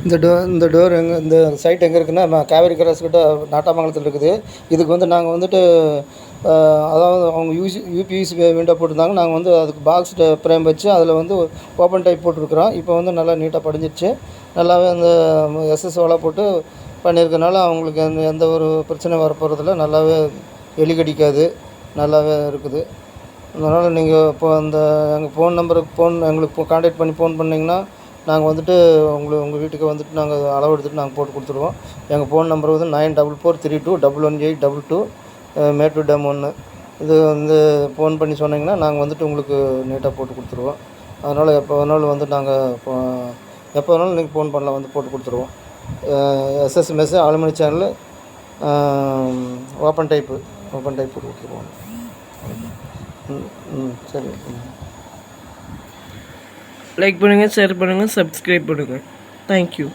இந்த டோர் இந்த சைட் எங்கே இருக்குன்னா காவேரி கிராஸ் கிட்ட நாட்டாமங்கலத்தில் இருக்குது. இதுக்கு வந்து நாங்கள் வந்துட்டு அதாவது அவங்க யூபிஎஸ் விண்டோ போட்டிருந்தாங்க. நாங்கள் வந்து அதுக்கு பாக்ஸ் ஃப்ரேம் வச்சு அதில் வந்து ஓப்பன் டைப் போட்டிருக்குறோம். இப்போ வந்து நல்லா நீட்டாக படிஞ்சிருச்சு. நல்லாவே அந்த எஸ்எஸ் ஓலை போட்டு பண்ணியிருக்கனால அவங்களுக்கு எந்த ஒரு பிரச்சனையும் வரப்போகிறதில்ல. நல்லாவே எலி கடிக்காது, நல்லாவே இருக்குது. அதனால் நீங்கள் இப்போ அந்த எங்கள் ஃபோன் நம்பருக்கு எங்களுக்கு கான்டாக்ட் பண்ணி ஃபோன் பண்ணிங்கன்னா நாங்கள் வந்துட்டு உங்கள் வீட்டுக்கு வந்துட்டு நாங்கள் அளவு எடுத்துகிட்டு நாங்கள் போட்டு கொடுத்துருவோம். எங்கள் ஃபோன் நம்பர் வந்து 9443211822 மேட்டூர் டேம் 1. இது வந்து ஃபோன் பண்ணி சொன்னீங்கன்னா நாங்கள் வந்துட்டு உங்களுக்கு நீட்டாக போட்டு கொடுத்துருவோம். அதனால் எப்போ வேணாலும் வந்து நாங்கள் எப்போ வேணாலும் நீங்கள் ஃபோன் பண்ணலாம், வந்து போட்டு கொடுத்துருவோம். SSMS alumni channel open type போட்டு கொடுத்துருவோம். சரி. லைக் பண்ணுங்கள், ஷேர் பண்ணுங்கள், சப்ஸ்கிரைப் பண்ணுங்கள். தேங்க்யூ.